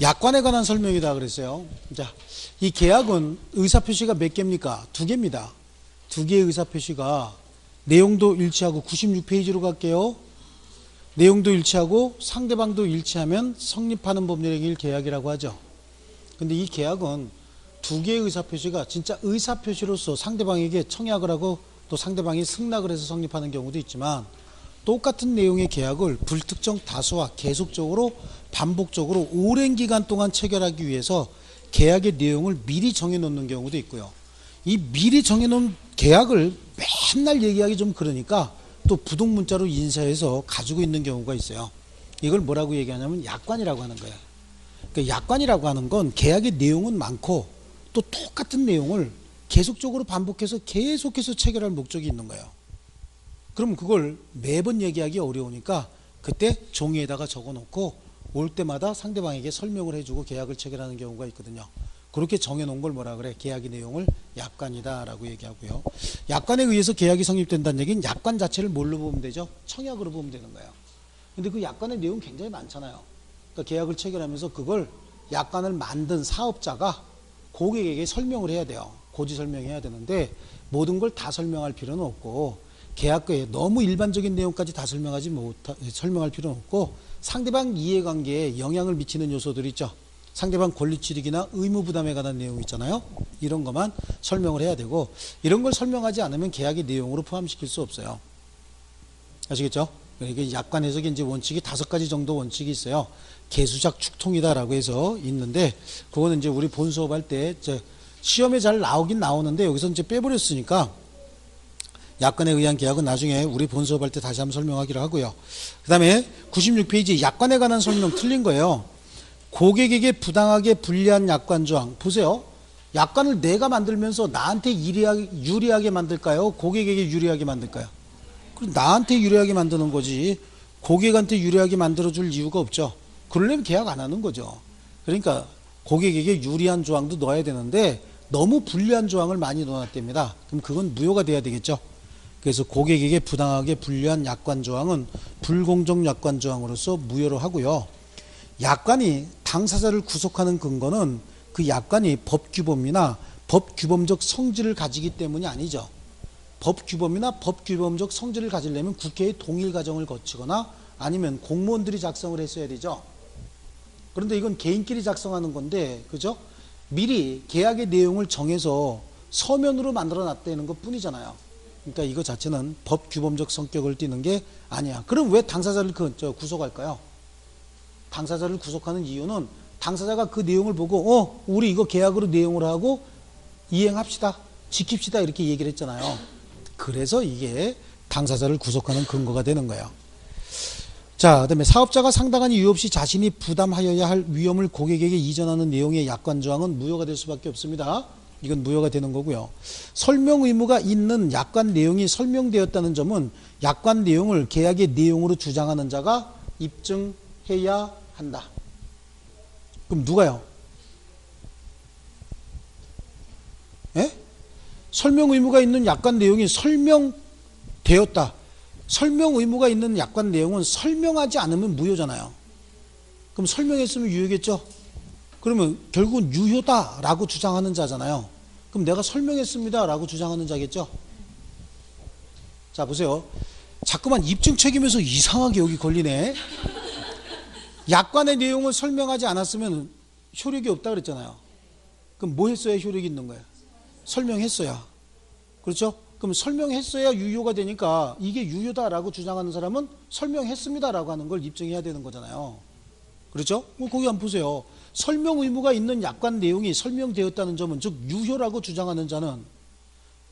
약관에 관한 설명이다 그랬어요. 자, 이 계약은 의사표시가 몇 개입니까? 두 개입니다. 두 개의 의사표시가 내용도 일치하고 96페이지로 갈게요. 내용도 일치하고 상대방도 일치하면 성립하는 법률행위를 계약이라고 하죠. 근데 이 계약은 두 개의 의사표시가 진짜 의사표시로서 상대방에게 청약을 하고 또 상대방이 승낙을 해서 성립하는 경우도 있지만 똑같은 내용의 계약을 불특정 다수와 계속적으로 반복적으로 오랜 기간 동안 체결하기 위해서 계약의 내용을 미리 정해놓는 경우도 있고요. 이 미리 정해놓은 계약을 맨날 얘기하기 좀 그러니까 또 부동문자로 인쇄해서 가지고 있는 경우가 있어요. 이걸 뭐라고 얘기하냐면 약관이라고 하는 거예요. 그러니까 약관이라고 하는 건 계약의 내용은 많고 또 똑같은 내용을 계속적으로 반복해서 계속해서 체결할 목적이 있는 거예요. 그럼 그걸 매번 얘기하기 어려우니까 그때 종이에다가 적어놓고 올 때마다 상대방에게 설명을 해주고 계약을 체결하는 경우가 있거든요. 그렇게 정해놓은 걸 뭐라 그래? 계약의 내용을 약관이다 라고 얘기하고요. 약관에 의해서 계약이 성립된다는 얘기는 약관 자체를 뭘로 보면 되죠? 청약으로 보면 되는 거예요. 근데 그 약관의 내용 굉장히 많잖아요. 그러니까 계약을 체결하면서 그걸 약관을 만든 사업자가 고객에게 설명을 해야 돼요. 고지 설명해야 되는데 모든 걸 다 설명할 필요는 없고 계약서에 너무 일반적인 내용까지 다 설명할 필요는 없고 상대방 이해관계에 영향을 미치는 요소들이 있죠. 상대방 권리취득이나 의무부담에 관한 내용 있잖아요. 이런 것만 설명을 해야 되고 이런 걸 설명하지 않으면 계약의 내용으로 포함시킬 수 없어요. 아시겠죠? 이게 약관 해석의 이제 원칙이 5가지 정도 원칙이 있어요. 개수작 축통이다라고 해서 있는데 그거는 이제 우리 본 수업할 때 시험에 잘 나오긴 나오는데 여기서 이제 빼버렸으니까 약관에 의한 계약은 나중에 우리 본 수업할 때 다시 한번 설명하기로 하고요. 그 다음에 96페이지 약관에 관한 설명 틀린 거예요. 고객에게 부당하게 불리한 약관 조항. 보세요. 약관을 내가 만들면서 나한테 유리하게 만들까요? 고객에게 유리하게 만들까요? 나한테 유리하게 만드는 거지 고객한테 유리하게 만들어줄 이유가 없죠. 그러려면 계약 안 하는 거죠. 그러니까 고객에게 유리한 조항도 넣어야 되는데 너무 불리한 조항을 많이 넣어놨답니다. 그럼 그건 무효가 돼야 되겠죠. 그래서 고객에게 부당하게 불리한 약관 조항은 불공정 약관 조항으로서 무효로 하고요. 약관이 당사자를 구속하는 근거는 그 약관이 법규범이나 법규범적 성질을 가지기 때문이 아니죠. 법규범이나 법규범적 성질을 가지려면 국회의 동일 과정을 거치거나 아니면 공무원들이 작성을 했어야 되죠. 그런데 이건 개인끼리 작성하는 건데, 그죠? 미리 계약의 내용을 정해서 서면으로 만들어 놨다는 것 뿐이잖아요. 그러니까 이거 자체는 법규범적 성격을 띠는 게 아니야. 그럼 왜 당사자를 구속할까요? 당사자를 구속하는 이유는 당사자가 그 내용을 보고 우리 이거 계약으로 내용을 하고 이행합시다. 지킵시다. 이렇게 얘기를 했잖아요. 그래서 이게 당사자를 구속하는 근거가 되는 거예요. 자, 그다음에 사업자가 상당한 이유 없이 자신이 부담하여야 할 위험을 고객에게 이전하는 내용의 약관 조항은 무효가 될 수밖에 없습니다. 이건 무효가 되는 거고요. 설명 의무가 있는 약관 내용이 설명되었다는 점은 약관 내용을 계약의 내용으로 주장하는 자가 입증해야 한다. 그럼 누가요? 예? 설명 의무가 있는 약관 내용이 설명되었다. 설명 의무가 있는 약관 내용은 설명하지 않으면 무효잖아요. 그럼 설명했으면 유효겠죠? 그러면 결국은 유효다라고 주장하는 자잖아요. 그럼 내가 설명했습니다라고 주장하는 자겠죠? 자, 보세요. 자꾸만 입증 책임에서 이상하게 여기 걸리네. 약관의 내용을 설명하지 않았으면 효력이 없다 그랬잖아요. 그럼 뭐 했어야 효력이 있는 거예요? 설명했어야. 그렇죠? 그럼 설명했어야 유효가 되니까 이게 유효다라고 주장하는 사람은 설명했습니다라고 하는 걸 입증해야 되는 거잖아요. 그렇죠? 거기 한번 보세요. 설명 의무가 있는 약관 내용이 설명되었다는 점은 즉 유효라고 주장하는 자는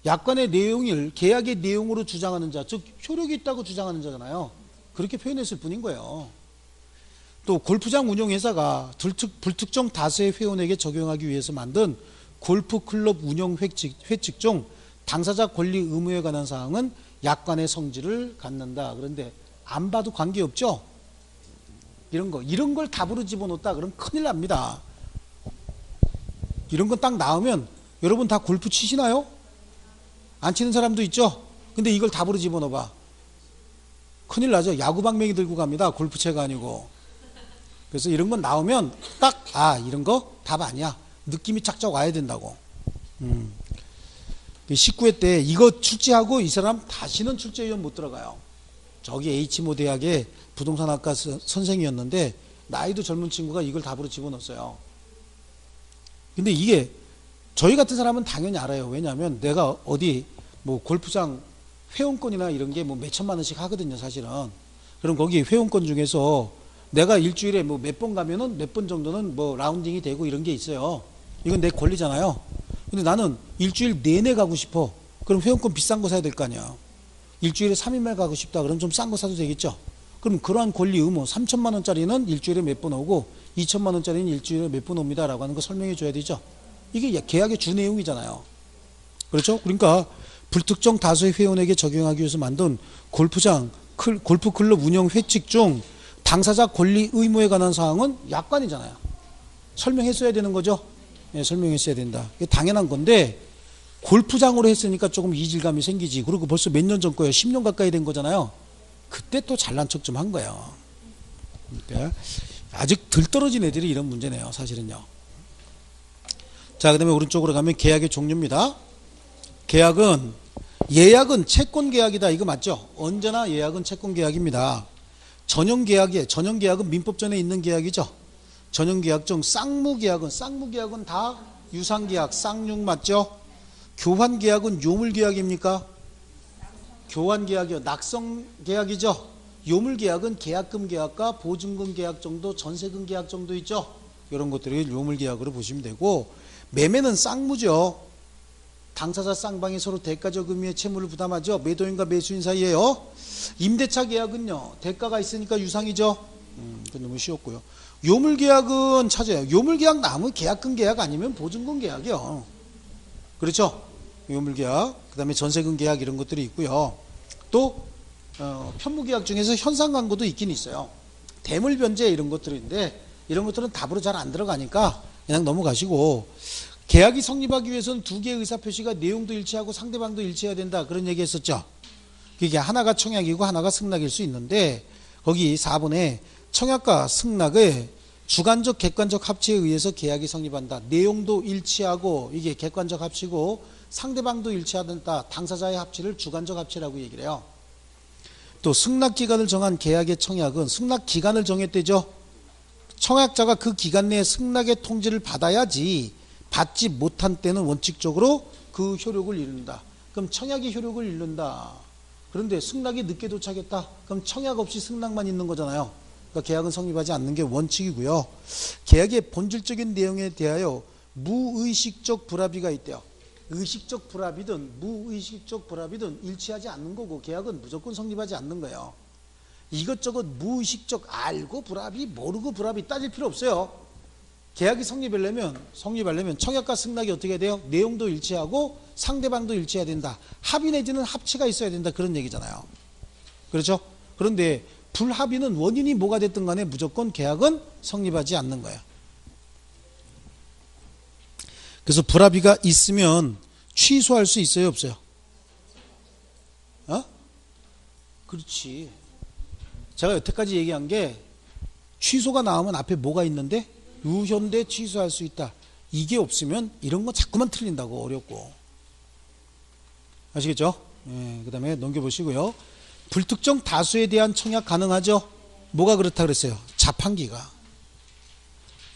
약관의 내용을 계약의 내용으로 주장하는 자, 즉 효력이 있다고 주장하는 자잖아요. 그렇게 표현했을 뿐인 거예요. 또 골프장 운영회사가 불특정 다수의 회원에게 적용하기 위해서 만든 골프클럽 운영 회칙 중 당사자 권리 의무에 관한 사항은 약관의 성질을 갖는다. 그런데 안 봐도 관계없죠? 이런 걸 답으로 집어넣었다 그러면 큰일 납니다. 이런 건 딱 나오면 여러분 다 골프 치시나요? 안 치는 사람도 있죠? 근데 이걸 답으로 집어넣어봐. 큰일 나죠? 야구방망이 들고 갑니다. 골프채가 아니고. 그래서 이런 건 나오면 딱, 이런 거 답 아니야. 느낌이 착착 와야 된다고. 19회 때 이거 출제하고 이 사람 다시는 출제위원 못 들어가요. 저기 H모 대학의 부동산학과 선생이었는데 나이도 젊은 친구가 이걸 답으로 집어넣었어요. 근데 이게 저희 같은 사람은 당연히 알아요. 왜냐하면 내가 어디 뭐 골프장 회원권이나 이런 게 뭐 몇천만 원씩 하거든요, 사실은. 그럼 거기 회원권 중에서 내가 일주일에 뭐 몇 번 가면은 몇 번 정도는 뭐 라운딩이 되고 이런 게 있어요. 이건 내 권리잖아요. 근데 나는 일주일 내내 가고 싶어. 그럼 회원권 비싼 거 사야 될 거 아니야. 일주일에 3일만 가고 싶다. 그럼 좀 싼 거 사도 되겠죠. 그럼 그러한 권리 의무, 3천만 원짜리는 일주일에 몇 번 오고 2천만 원짜리는 일주일에 몇 번 옵니다 라고 하는 거 설명해 줘야 되죠. 이게 계약의 주 내용이잖아요. 그렇죠? 그러니까 불특정 다수의 회원에게 적용하기 위해서 만든 골프장, 골프 클럽 운영 회칙 중 당사자 권리 의무에 관한 사항은 약관이잖아요. 설명했어야 되는 거죠. 네, 설명했어야 된다. 이게 당연한 건데 골프장으로 했으니까 조금 이질감이 생기지. 그리고 벌써 몇 년 전 거예요. 10년 가까이 된 거잖아요. 그때 또 잘난 척 좀 한 거예요. 그러니까 아직 덜 떨어진 애들이 이런 문제네요, 사실은요. 자, 그 다음에 오른쪽으로 가면 계약의 종류입니다. 계약은, 예약은 채권 계약이다. 이거 맞죠? 언제나 예약은 채권 계약입니다. 전형 계약은 민법전에 있는 계약이죠. 전형 계약 중 쌍무 계약은 다 유상 계약, 쌍육 맞죠? 교환 계약은 요물 계약입니까? 교환 계약이요. 낙성 계약이죠. 요물 계약은 계약금 계약과 보증금 계약 정도, 전세금 계약 정도 있죠. 이런 것들을 요물 계약으로 보시면 되고, 매매는 쌍무죠. 당사자 쌍방이 서로 대가적 의미의 채무를 부담하죠. 매도인과 매수인 사이에요. 임대차 계약은요, 대가가 있으니까 유상이죠. 그건 너무 쉬웠고요. 요물 계약은 찾아요. 요물 계약 나오면 계약금 계약 아니면 보증금 계약이요. 그렇죠? 요물 계약, 그 다음에 전세금 계약 이런 것들이 있고요. 또 편무 계약 중에서 현상 광고도 있긴 있어요. 대물 변제 이런 것들인데 이런 것들은 답으로 잘 안 들어가니까 그냥 넘어가시고, 계약이 성립하기 위해서는 두 개의 의사표시가 내용도 일치하고 상대방도 일치해야 된다. 그런 얘기 했었죠. 그게 하나가 청약이고 하나가 승낙일 수 있는데, 거기 4번에 청약과 승낙의 주관적 객관적 합치에 의해서 계약이 성립한다. 내용도 일치하고 이게 객관적 합치고 상대방도 일치하다. 당사자의 합치를 주관적 합치라고 얘기를 해요. 또 승낙기간을 정한 계약의 청약은 승낙기간을 정했대죠. 청약자가 그 기간 내에 승낙의 통지를 받아야지 받지 못한 때는 원칙적으로 그 효력을 잃는다. 그럼 청약이 효력을 잃는다. 그런데 승낙이 늦게 도착했다. 그럼 청약 없이 승낙만 있는 거잖아요. 그러니까 계약은 성립하지 않는 게 원칙이고요. 계약의 본질적인 내용에 대하여 무의식적 불합의가 있대요. 의식적 불합의든 무의식적 불합의든 일치하지 않는 거고 계약은 무조건 성립하지 않는 거예요. 이것저것 무의식적 알고 불합의 모르고 불합의 따질 필요 없어요. 계약이 성립하려면 청약과 승낙이 어떻게 돼요? 내용도 일치하고 상대방도 일치해야 된다. 합의 내지는 합치가 있어야 된다. 그런 얘기잖아요. 그렇죠? 그런데 불합의는 원인이 뭐가 됐든 간에 무조건 계약은 성립하지 않는 거예요. 그래서 불합의가 있으면 취소할 수 있어요, 없어요? 그렇지. 제가 여태까지 얘기한 게 취소가 나오면 앞에 뭐가 있는데 유효인데 취소할 수 있다. 이게 없으면 이런 거 자꾸만 틀린다고. 어렵고. 아시겠죠? 그 다음에 넘겨보시고요. 불특정 다수에 대한 청약 가능하죠? 뭐가 그렇다 그랬어요? 자판기가.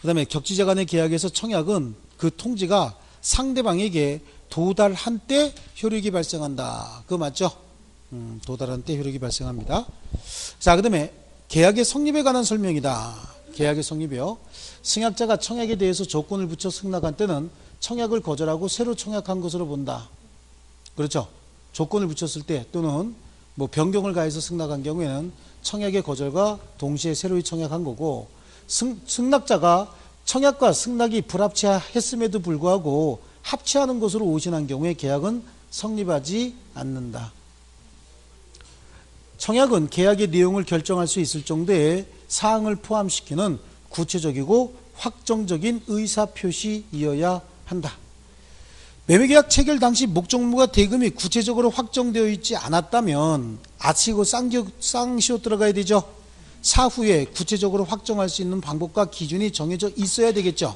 그 다음에 격지자 간의 계약에서 청약은 그 통지가 상대방에게 도달한 때 효력이 발생한다. 그거 맞죠? 도달한 때 효력이 발생합니다. 자, 그 다음에 계약의 성립에 관한 설명이다. 계약의 성립이요. 승낙자가 청약에 대해서 조건을 붙여 승낙한 때는 청약을 거절하고 새로 청약한 것으로 본다. 그렇죠? 조건을 붙였을 때 또는 뭐 변경을 가해서 승낙한 경우에는 청약의 거절과 동시에 새로이 청약한 거고, 승낙자가 청약과 승낙이 불합치했음에도 불구하고 합치하는 것으로 오신한 경우에 계약은 성립하지 않는다. 청약은 계약의 내용을 결정할 수 있을 정도의 사항을 포함시키는 구체적이고 확정적인 의사표시이어야 한다. 매매계약 체결 당시 목적물과 대금이 구체적으로 확정되어 있지 않았다면 아치고 쌍시옷 들어가야 되죠. 사후에 구체적으로 확정할 수 있는 방법과 기준이 정해져 있어야 되겠죠.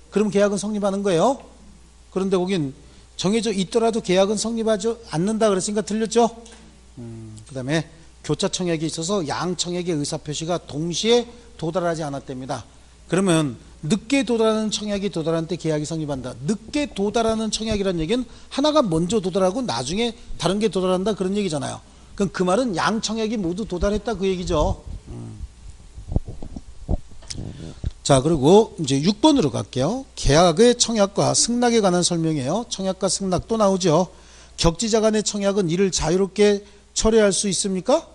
그럼 계약은 성립하는 거예요. 그런데 거긴 정해져 있더라도 계약은 성립하지 않는다 그랬으니까 틀렸죠. 그 다음에 교차 청약에 있어서 양 청약의 의사표시가 동시에 도달하지 않았답니다. 그러면 늦게 도달하는 청약이 도달한 때 계약이 성립한다. 늦게 도달하는 청약이라는 얘기는 하나가 먼저 도달하고 나중에 다른 게 도달한다 그런 얘기잖아요. 그럼 그 말은 양 청약이 모두 도달했다 그 얘기죠. 자, 그리고 이제 6번으로 갈게요. 계약의 청약과 승낙에 관한 설명이에요. 청약과 승낙 또 나오죠. 격지자 간의 청약은 이를 자유롭게 처리할 수 있습니까?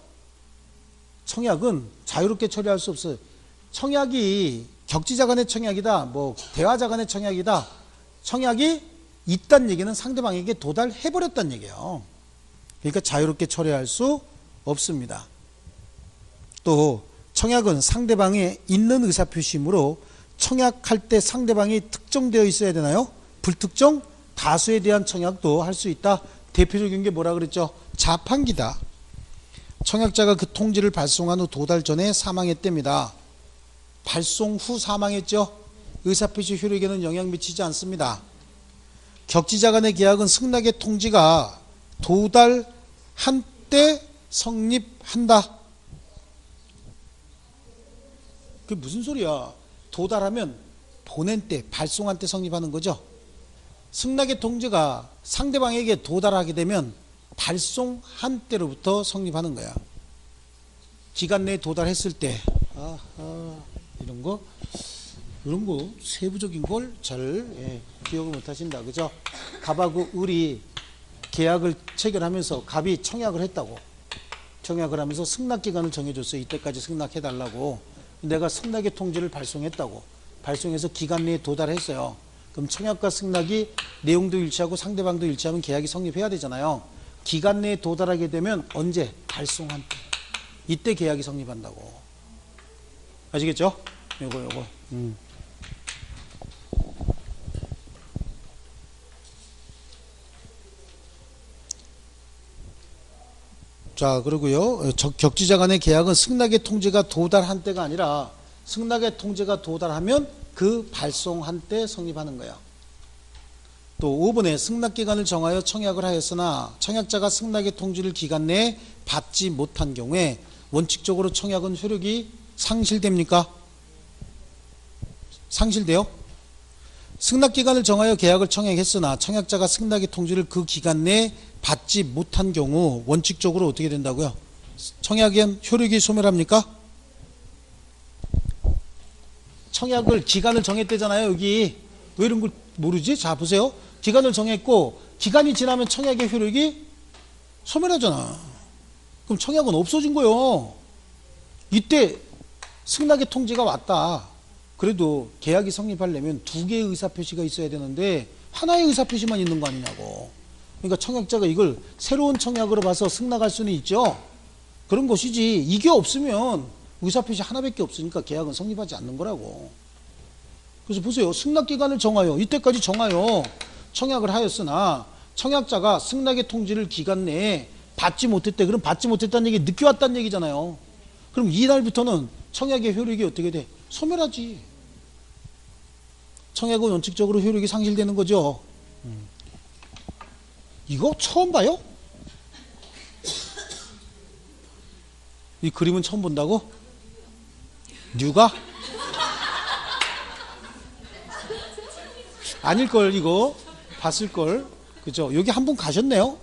청약은 자유롭게 처리할 수 없어요. 청약이 격지자 간의 청약이다, 뭐 대화자 간의 청약이다. 청약이 있다는 얘기는 상대방에게 도달해버렸다는 얘기예요. 그러니까 자유롭게 처리할 수 없습니다. 또 청약은 상대방의 있는 의사표시이므로 청약할 때 상대방이 특정되어 있어야 되나요? 불특정 다수에 대한 청약도 할 수 있다. 대표적인 게 뭐라 그랬죠? 자판기다. 청약자가 그 통지를 발송한 후 도달 전에 사망했답니다. 발송 후 사망했죠? 의사표시 효력에는 영향 미치지 않습니다. 격지자 간의 계약은 승낙의 통지가 도달한 때 성립한다. 그게 무슨 소리야? 도달하면 보낸 때, 발송한 때 성립하는 거죠. 승낙의 통지가 상대방에게 도달하게 되면 발송한 때로부터 성립하는 거야. 기간 내에 도달했을 때 이런 거 세부적인 걸 잘 기억을 못 하신다. 그죠? 갑하고 을이 계약을 체결하면서 갑이 청약을 했다고. 청약을 하면서 승낙기간을 정해줬어요. 이때까지 승낙해달라고. 내가 승낙의 통지를 발송했다고. 발송해서 기간 내에 도달했어요. 그럼 청약과 승낙이 내용도 일치하고 상대방도 일치하면 계약이 성립해야 되잖아요. 기간 내에 도달하게 되면 언제? 발송한 때. 이때 계약이 성립한다고. 아시겠죠? 요거. 자, 그리고요. 격지자 간의 계약은 승낙의 통지가 도달한 때가 아니라 승낙의 통지가 도달하면 그 발송한 때 성립하는 거예요. 또 5번에 승낙기간을 정하여 청약을 하였으나 청약자가 승낙의 통지를 기간 내에 받지 못한 경우에 원칙적으로 청약은 효력이 상실됩니까? 상실돼요? 승낙기간을 정하여 계약을 청약했으나 청약자가 승낙의 통지를 그 기간 내에 받지 못한 경우 원칙적으로 어떻게 된다고요? 청약의 효력이 소멸합니까? 청약을 기간을 정했대잖아요. 여기 왜 이런 걸 모르지? 자, 보세요. 기간을 정했고 기간이 지나면 청약의 효력이 소멸하잖아. 그럼 청약은 없어진 거예요. 이때 승낙의 통지가 왔다. 그래도 계약이 성립하려면 두 개의 의사표시가 있어야 되는데 하나의 의사표시만 있는 거 아니냐고. 그러니까 청약자가 이걸 새로운 청약으로 봐서 승낙할 수는 있죠. 그런 것이지 이게 없으면 의사표시 하나밖에 없으니까 계약은 성립하지 않는 거라고. 그래서 보세요. 승낙기간을 정하여 이때까지 정하여 청약을 하였으나 청약자가 승낙의 통지를 기간 내에 받지 못했대. 그럼 받지 못했다는 얘기 늦게 왔다는 얘기잖아요. 그럼 이날부터는 청약의 효력이 어떻게 돼? 소멸하지. 청약은 원칙적으로 효력이 상실되는 거죠. 이거 처음 봐요? 이 그림은 처음 본다고? 뉴가? 아닐걸 이거 봤을걸. 그죠? 여기 한 분 가셨네요.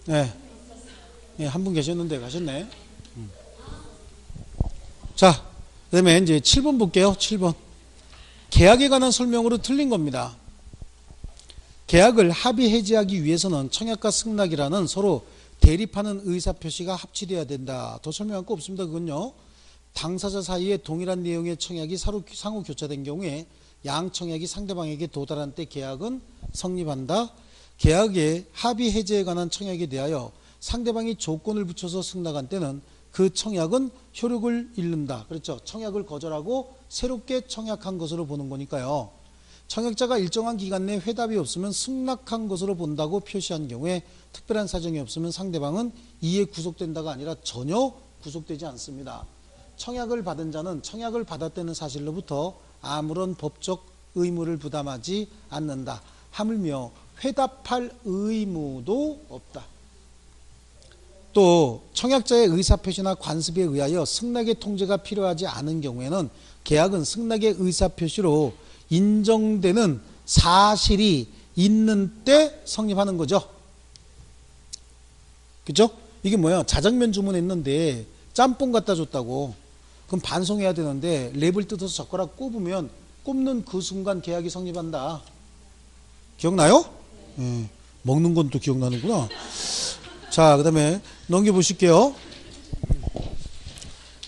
네, 한 분 계셨는데 가셨네. 자, 그 다음에 이제 7번 볼게요. 7번. 계약에 관한 설명으로 틀린 겁니다. 계약을 합의 해지하기 위해서는 청약과 승낙이라는 서로 대립하는 의사표시가 합치되어야 된다. 더 설명할 거 없습니다. 그건요. 당사자 사이에 동일한 내용의 청약이 상호 교차된 경우에 양 청약이 상대방에게 도달한 때 계약은 성립한다. 계약의 합의 해제에 관한 청약에 대하여 상대방이 조건을 붙여서 승낙한 때는 그 청약은 효력을 잃는다. 그렇죠. 청약을 거절하고 새롭게 청약한 것으로 보는 거니까요. 청약자가 일정한 기간 내에 회답이 없으면 승낙한 것으로 본다고 표시한 경우에 특별한 사정이 없으면 상대방은 이에 구속된다가 아니라 전혀 구속되지 않습니다. 청약을 받은 자는 청약을 받았다는 사실로부터 아무런 법적 의무를 부담하지 않는다. 하물며 회답할 의무도 없다. 또 청약자의 의사표시나 관습에 의하여 승낙의 통지가 필요하지 않은 경우에는 계약은 승낙의 의사표시로 인정되는 사실이 있는 때 성립하는 거죠. 그죠? 이게 뭐야? 자장면 주문했는데 짬뽕 갖다 줬다고. 그럼 반송해야 되는데 랩을 뜯어서 젓가락 꼽으면 꼽는 그 순간 계약이 성립한다. 기억나요? 네. 먹는 건 또 기억나는구나. 자, 그 다음에 넘겨보실게요.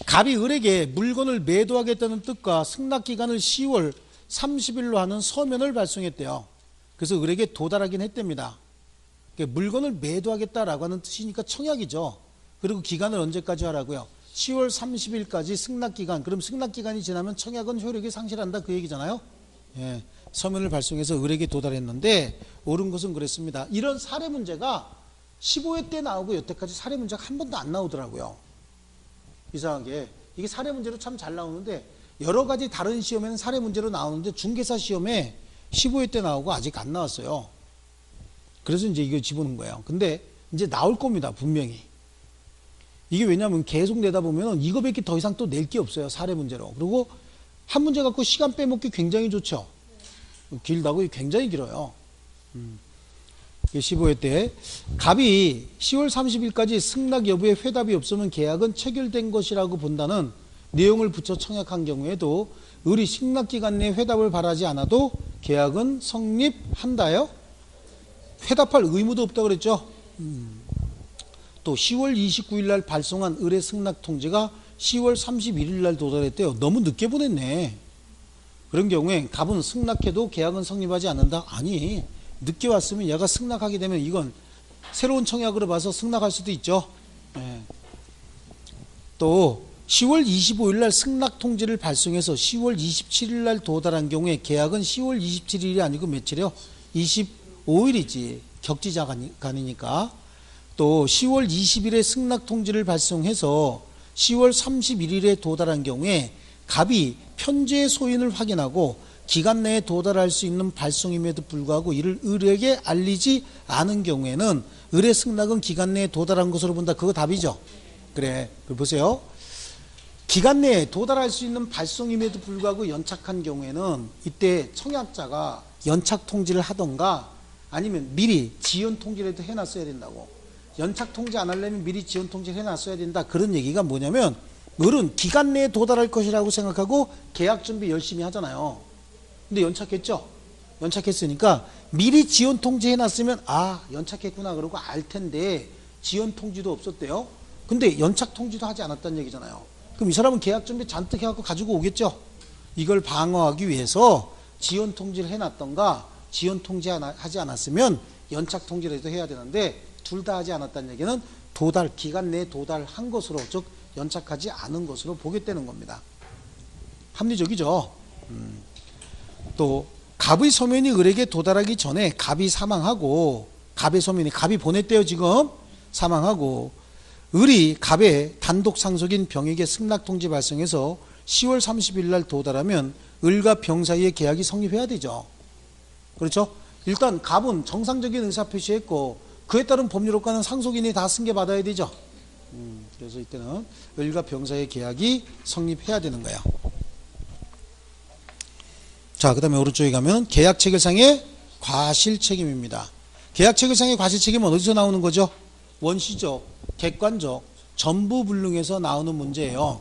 갑이 을에게 물건을 매도하겠다는 뜻과 승낙기간을 10월 30일로 하는 서면을 발송했대요. 그래서 을에게 도달하긴 했답니다. 물건을 매도하겠다라고 하는 뜻이니까 청약이죠. 그리고 기간을 언제까지 하라고요? 10월 30일까지 승낙기간. 그럼 승낙기간이 지나면 청약은 효력이 상실한다 그 얘기잖아요. 예, 서면을 발송해서 을에게 도달했는데 옳은 것은 그랬습니다. 이런 사례 문제가 15회 때 나오고 여태까지 사례 문제가 한 번도 안 나오더라고요. 이상하게 이게 사례 문제로 참 잘 나오는데 여러 가지 다른 시험에는 사례 문제로 나오는데 중개사 시험에 15회 때 나오고 아직 안 나왔어요. 그래서 이제 이거 집어넣은 거예요. 근데 이제 나올 겁니다. 분명히. 이게 왜냐하면 계속 내다 보면 이거밖에 더 이상 또 낼 게 없어요. 사례 문제로. 그리고 한 문제 갖고 시간 빼먹기 굉장히 좋죠. 길다고 굉장히 길어요. 15회 때 갑이 10월 30일까지 승낙 여부에 회답이 없으면 계약은 체결된 것이라고 본다는 내용을 붙여 청약한 경우에도 을이 승낙기간 내에 회답을 바라지 않아도 계약은 성립한다요. 회답할 의무도 없다 그랬죠. 또 10월 29일 날 발송한 을의 승낙 통지가 10월 31일 날 도달했대요. 너무 늦게 보냈네. 그런 경우에 갑은 승낙해도 계약은 성립하지 않는다. 아니, 늦게 왔으면 얘가 승낙하게 되면 이건 새로운 청약으로 봐서 승낙할 수도 있죠. 네. 또 10월 25일 날 승낙 통지를 발송해서 10월 27일 날 도달한 경우에 계약은 10월 27일이 아니고 며칠이요? 25일이지. 격지자간이니까. 또 10월 20일에 승낙 통지를 발송해서 10월 31일에 도달한 경우에 갑이 편지의 소인을 확인하고 기간 내에 도달할 수 있는 발송임에도 불구하고 이를 을에게 알리지 않은 경우에는 을의 승낙은 기간 내에 도달한 것으로 본다. 그거 답이죠. 그래, 보세요. 기간 내에 도달할 수 있는 발송임에도 불구하고 연착한 경우에는 이때 청약자가 연착 통지를 하던가 아니면 미리 지연 통지라도 해놨어야 된다고. 연착 통지 안 하려면 미리 지연 통지를 해놨어야 된다. 그런 얘기가 뭐냐면 을은 기간 내에 도달할 것이라고 생각하고 계약 준비 열심히 하잖아요. 근데 연착했죠. 연착했으니까 미리 지연 통지 해놨으면 아 연착했구나 그러고 알 텐데 지연 통지도 없었대요. 근데 연착 통지도 하지 않았다는 얘기잖아요. 그럼 이 사람은 계약 준비 잔뜩 해갖고 가지고 오겠죠. 이걸 방어하기 위해서 지연 통지를 해놨던가 지연 통지하지 않았으면 연착 통지라도 해야 되는데 둘 다 하지 않았다는 얘기는 도달 기간 내에 도달한 것으로 즉 연착하지 않은 것으로 보겠다는 겁니다. 합리적이죠. 또 갑의 서면이 을에게 도달하기 전에 갑이 사망하고 갑의 서면이 갑이 보냈대요. 지금 사망하고 을이 갑의 단독 상속인 병에게 승낙 통지 발송해서 10월 30일 날 도달하면 을과 병 사이의 계약이 성립해야 되죠. 그렇죠? 일단 갑은 정상적인 의사표시했고 그에 따른 법률 효과는 상속인이 다 승계받아야 되죠. 그래서 이때는 을과 병 사이의 계약이 성립해야 되는 거야. 자, 그 다음에 오른쪽에 가면 계약 체결상의 과실 책임입니다. 계약 체결상의 과실 책임은 어디서 나오는 거죠? 원시적, 객관적, 전부불능에서 나오는 문제예요.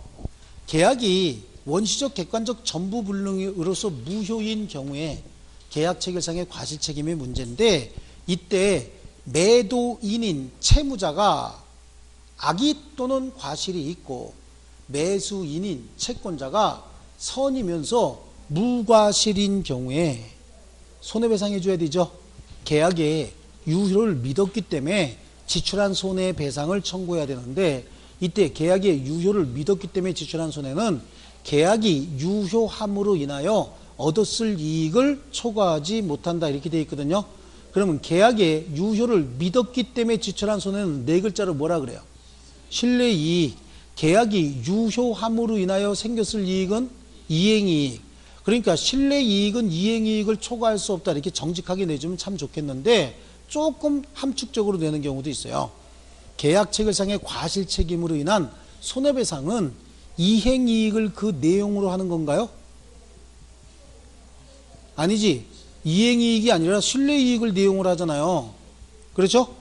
계약이 원시적, 객관적, 전부불능으로서 무효인 경우에 계약 체결상의 과실 책임의 문제인데 이때 매도인인 채무자가 악의 또는 과실이 있고 매수인인 채권자가 선이면서 무과실인 경우에 손해배상해 줘야 되죠. 계약에 유효를 믿었기 때문에 지출한 손해배상을 청구해야 되는데 이때 계약의 유효를 믿었기 때문에 지출한 손해는 계약이 유효함으로 인하여 얻었을 이익을 초과하지 못한다 이렇게 되어 있거든요. 그러면 계약의 유효를 믿었기 때문에 지출한 손해는 네 글자로 뭐라 그래요? 신뢰이익. 계약이 유효함으로 인하여 생겼을 이익은 이행이익. 그러니까 신뢰이익은 이행이익을 초과할 수 없다 이렇게 정직하게 내주면 참 좋겠는데 조금 함축적으로 내는 경우도 있어요. 계약 체결상의 과실책임으로 인한 손해배상은 이행이익을 그 내용으로 하는 건가요? 아니지. 이행이익이 아니라 신뢰이익을 내용으로 하잖아요. 그렇죠?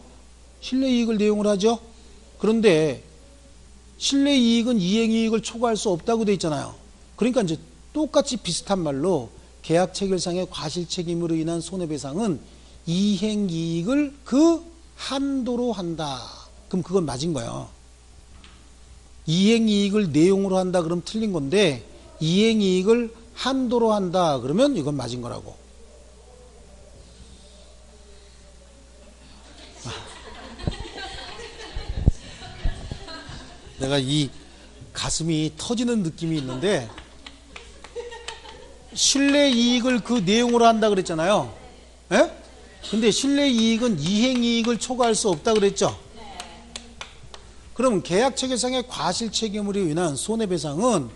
신뢰이익을 내용으로 하죠. 그런데 신뢰이익은 이행이익을 초과할 수 없다고 돼 있잖아요. 그러니까 이제 똑같이 비슷한 말로 계약 체결상의 과실책임으로 인한 손해배상은 이행이익을 그 한도로 한다. 그럼 그건 맞은 거예요. 이행이익을 내용으로 한다 그러면 틀린 건데 이행이익을 한도로 한다 그러면 이건 맞은 거라고. 내가 이 가슴이 터지는 느낌이 있는데 신뢰이익을 그 내용으로 한다 그랬잖아요. 예? 근데 신뢰이익은 이행이익을 초과할 수 없다 그랬죠. 그럼 계약체결상의 과실책임으로 인한 손해배상은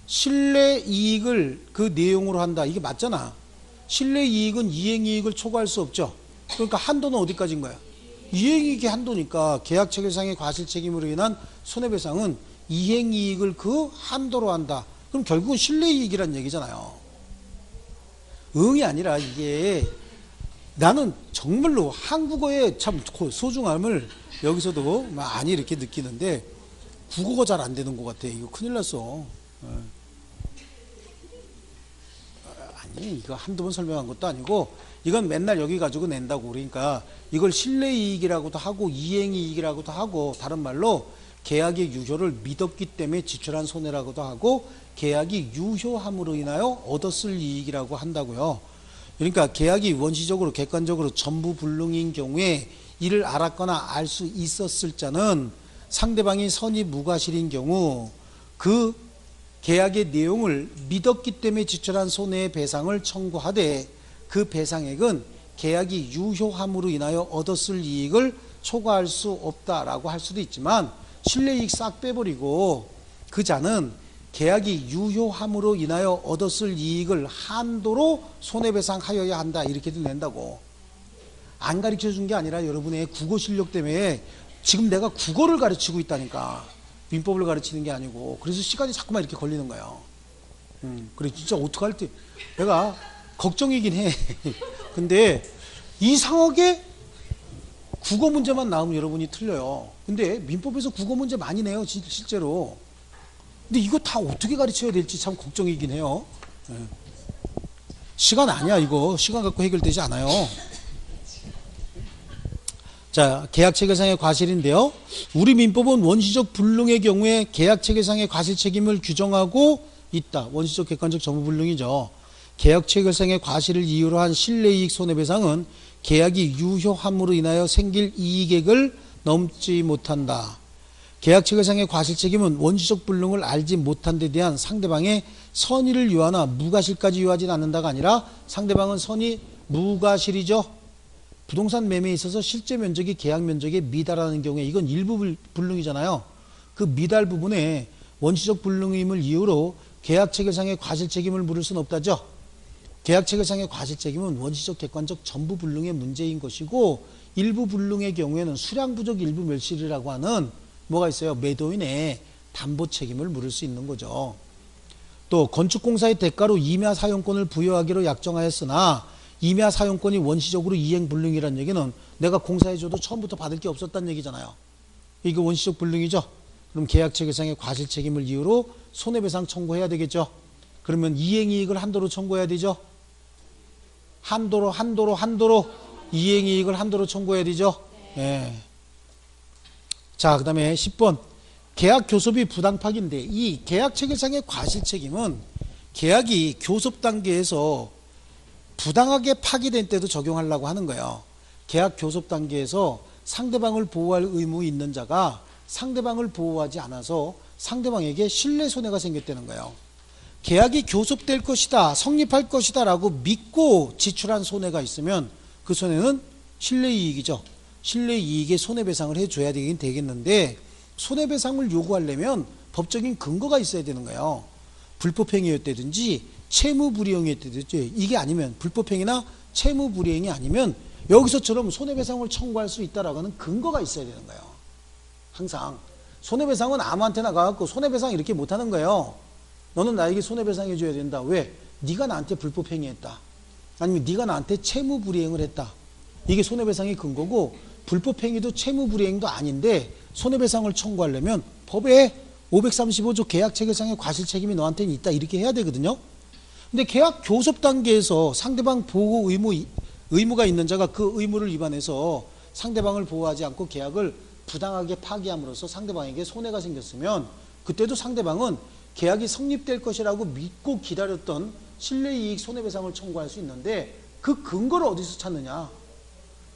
신뢰이익을 그 내용으로 한다. 이게 맞잖아. 신뢰이익은 이행이익을 초과할 수 없죠. 그러니까 한도는 어디까지인 거야? 이행이익의 한도니까 계약체결상의 과실책임으로 인한 손해배상은 이행이익을 그 한도로 한다. 그럼 결국은 신뢰이익이란 얘기잖아요. 응이 아니라 이게 나는 정말로 한국어의 참 소중함을 여기서도 많이 이렇게 느끼는데 국어가 잘 안 되는 것 같아. 이거 큰일 났어. 아니 이거 한두 번 설명한 것도 아니고 이건 맨날 여기 가지고 낸다고. 그러니까 이걸 신뢰이익이라고도 하고 이행이익이라고도 하고 다른 말로 계약의 유효를 믿었기 때문에 지출한 손해라고도 하고 계약이 유효함으로 인하여 얻었을 이익이라고 한다고요. 그러니까 계약이 원시적으로 객관적으로 전부 불능인 경우에 이를 알았거나 알 수 있었을 자는 상대방이 선의 무과실인 경우 그 계약의 내용을 믿었기 때문에 지출한 손해의 배상을 청구하되 그 배상액은 계약이 유효함으로 인하여 얻었을 이익을 초과할 수 없다라고 할 수도 있지만 신뢰이익 싹 빼버리고 그 자는 계약이 유효함으로 인하여 얻었을 이익을 한도로 손해배상하여야 한다 이렇게도 낸다고. 안 가르쳐 준 게 아니라 여러분의 국어 실력 때문에 지금 내가 국어를 가르치고 있다니까 민법을 가르치는 게 아니고. 그래서 시간이 자꾸만 이렇게 걸리는 거예요. 그래 진짜 어떡할 때 내가 걱정이긴 해. 근데 이상하게 국어 문제만 나오면 여러분이 틀려요. 근데 민법에서 국어 문제 많이 내요 실제로. 근데 이거 다 어떻게 가르쳐야 될지 참 걱정이긴 해요. 시간 아니야 이거. 시간 갖고 해결되지 않아요. 자, 계약체결상의 과실인데요. 우리 민법은 원시적 불능의 경우에 계약체결상의 과실 책임을 규정하고 있다. 원시적 객관적 전부불능이죠. 계약체결상의 과실을 이유로 한 신뢰이익 손해배상은 계약이 유효함으로 인하여 생길 이익액을 넘지 못한다. 계약체결상의 과실책임은 원시적 불능을 알지 못한 데 대한 상대방의 선의를 유하나 무과실까지 유하지는 않는다가 아니라 상대방은 선의 무과실이죠. 부동산 매매에 있어서 실제 면적이 계약 면적에 미달하는 경우에 이건 일부 불능이잖아요. 그 미달 부분에 원시적 불능임을 이유로 계약체결상의 과실책임을 물을 수는 없다죠. 계약체결상의 과실책임은 원시적 객관적 전부 불능의 문제인 것이고 일부 불능의 경우에는 수량부족 일부 멸실이라고 하는 뭐가 있어요? 매도인의 담보 책임을 물을 수 있는 거죠. 또 건축공사의 대가로 임야 사용권을 부여하기로 약정하였으나 임야 사용권이 원시적으로 이행 불능이라는 얘기는 내가 공사해줘도 처음부터 받을 게 없었다는 얘기잖아요. 이거 원시적 불능이죠. 그럼 계약체결상의 과실책임을 이유로 손해배상 청구해야 되겠죠. 그러면 이행이익을 한도로 청구해야 되죠. 한도로 이행이익을 한도로 청구해야 되죠. 네. 자, 그 다음에 10번 계약 교섭이 부당 파기인데 이 계약 체결상의 과실책임은 계약이 교섭 단계에서 부당하게 파기된 때도 적용하려고 하는 거예요. 계약 교섭 단계에서 상대방을 보호할 의무 있는 자가 상대방을 보호하지 않아서 상대방에게 신뢰 손해가 생겼다는 거예요. 계약이 교섭될 것이다, 성립할 것이다 라고 믿고 지출한 손해가 있으면 그 손해는 실내이익이죠. 실내이익에 손해배상을 해줘야 되긴 되겠는데, 손해배상을 요구하려면 법적인 근거가 있어야 되는 거예요. 불법행위였다든지 채무불이행이었다든지, 이게 아니면, 불법행위나 채무불이행이 아니면 여기서처럼 손해배상을 청구할 수 있다라고 하는 근거가 있어야 되는 거예요. 항상 손해배상은 아무한테나 가갖고 손해배상 이렇게 못하는 거예요. 너는 나에게 손해배상 해줘야 된다. 왜? 네가 나한테 불법행위했다, 아니면 네가 나한테 채무불이행을 했다. 이게 손해배상의 근거고, 불법행위도 채무불이행도 아닌데 손해배상을 청구하려면 법에 535조 계약체결상의 과실책임이 너한테는 있다, 이렇게 해야 되거든요. 근데 계약 교섭 단계에서 상대방 보호 의무가 있는 자가 그 의무를 위반해서 상대방을 보호하지 않고 계약을 부당하게 파기함으로써 상대방에게 손해가 생겼으면, 그때도 상대방은 계약이 성립될 것이라고 믿고 기다렸던 실내이익 손해배상을 청구할 수 있는데, 그 근거를 어디서 찾느냐?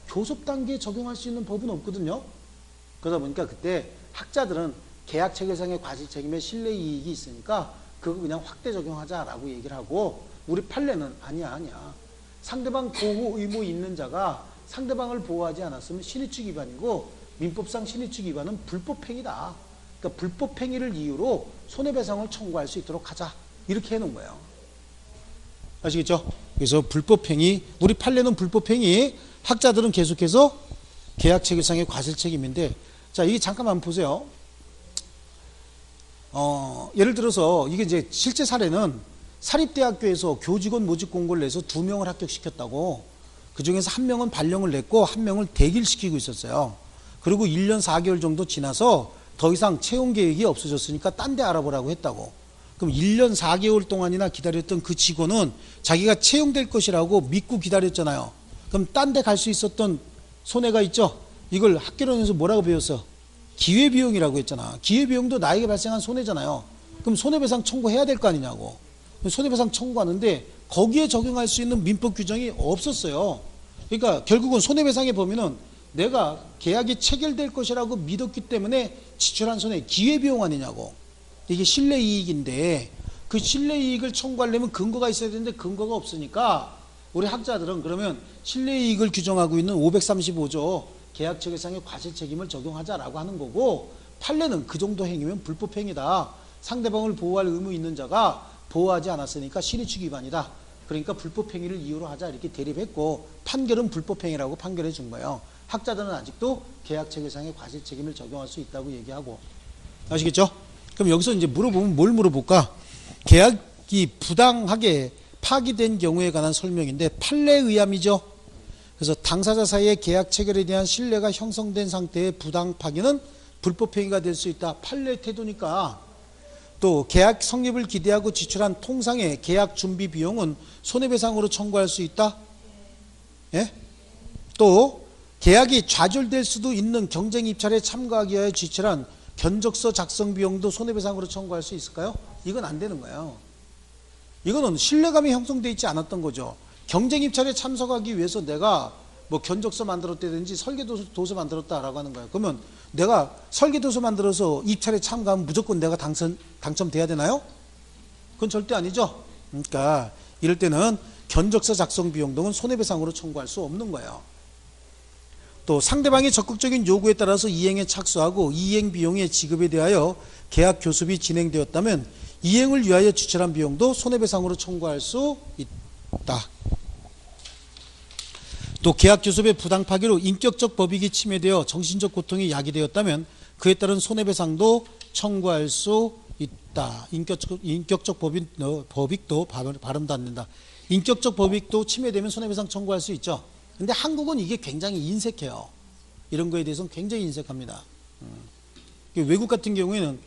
교섭 단계에 적용할 수 있는 법은 없거든요. 그러다 보니까 그때 학자들은 계약 체결상의 과실책임에 실내이익이 있으니까 그거 그냥 확대 적용하자라고 얘기를 하고, 우리 판례는 아니야. 상대방 보호 의무 있는 자가 상대방을 보호하지 않았으면 신의축 위반이고, 민법상 신의축 위반은 불법행위다. 그러니까 불법행위를 이유로 손해배상을 청구할 수 있도록 하자, 이렇게 해놓은 거예요. 아시겠죠? 그래서 불법행위, 우리 판례는 불법행위, 학자들은 계속해서 계약체결상의 과실책임인데, 자, 이게 잠깐만 보세요. 예를 들어서 이게 이제 실제 사례는 사립대학교에서 교직원 모집 공고를 내서 2명을 합격시켰다고, 그 중에서 1명은 발령을 냈고 1명을 대기시키고 있었어요. 그리고 1년 4개월 정도 지나서 더 이상 채용 계획이 없어졌으니까 딴 데 알아보라고 했다고. 그럼 1년 4개월 동안이나 기다렸던 그 직원은 자기가 채용될 것이라고 믿고 기다렸잖아요. 그럼 딴 데 갈 수 있었던 손해가 있죠. 이걸 학개론에서 뭐라고 배웠어? 기회비용이라고 했잖아. 기회비용도 나에게 발생한 손해잖아요. 그럼 손해배상 청구해야 될 거 아니냐고. 손해배상 청구하는데 거기에 적용할 수 있는 민법 규정이 없었어요. 그러니까 결국은 손해배상의 범위는 내가 계약이 체결될 것이라고 믿었기 때문에 지출한 손해, 기회비용 아니냐고. 이게 실내이익인데, 그 실내이익을 청구하려면 근거가 있어야 되는데 근거가 없으니까 우리 학자들은 그러면 실내이익을 규정하고 있는 535조 계약체결상의 과실책임을 적용하자라고 하는 거고, 판례는 그 정도 행위면 불법행위다, 상대방을 보호할 의무 있는 자가 보호하지 않았으니까 신의축 위반이다, 그러니까 불법행위를 이유로 하자, 이렇게 대립했고, 판결은 불법행위라고 판결해 준 거예요. 학자들은 아직도 계약체결상의 과실책임을 적용할 수 있다고 얘기하고. 아시겠죠? 그럼 여기서 이제 물어보면 뭘 물어볼까? 계약이 부당하게 파기된 경우에 관한 설명인데, 판례의 의함이죠. 그래서 당사자 사이의 계약 체결에 대한 신뢰가 형성된 상태의 부당 파기는 불법행위가 될 수 있다. 판례의 태도니까. 또 계약 성립을 기대하고 지출한 통상의 계약 준비 비용은 손해배상으로 청구할 수 있다. 예? 또 계약이 좌절될 수도 있는 경쟁 입찰에 참가하기 위하여 지출한 견적서 작성 비용도 손해배상으로 청구할 수 있을까요? 이건 안 되는 거예요. 이거는 신뢰감이 형성되어 있지 않았던 거죠. 경쟁 입찰에 참석하기 위해서 내가 뭐 견적서 만들었다든지 설계도서 만들었다라고 하는 거예요. 그러면 내가 설계도서 만들어서 입찰에 참가하면 무조건 내가 당첨돼야 되나요? 그건 절대 아니죠. 그러니까 이럴 때는 견적서 작성 비용 등은 손해배상으로 청구할 수 없는 거예요. 또 상대방의 적극적인 요구에 따라서 이행에 착수하고 이행 비용의 지급에 대하여 계약 교섭이 진행되었다면 이행을 위하여 지출한 비용도 손해배상으로 청구할 수 있다. 또 계약 교섭의 부당 파기로 인격적 법익이 침해되어 정신적 고통이 야기되었다면 그에 따른 손해배상도 청구할 수 있다. 인격적 법익도 발음도 안 된다. 인격적 법익도 침해되면 손해배상 청구할 수 있죠. 근데 한국은 이게 굉장히 인색해요. 이런 거에 대해서는 굉장히 인색합니다. 외국 같은 경우에는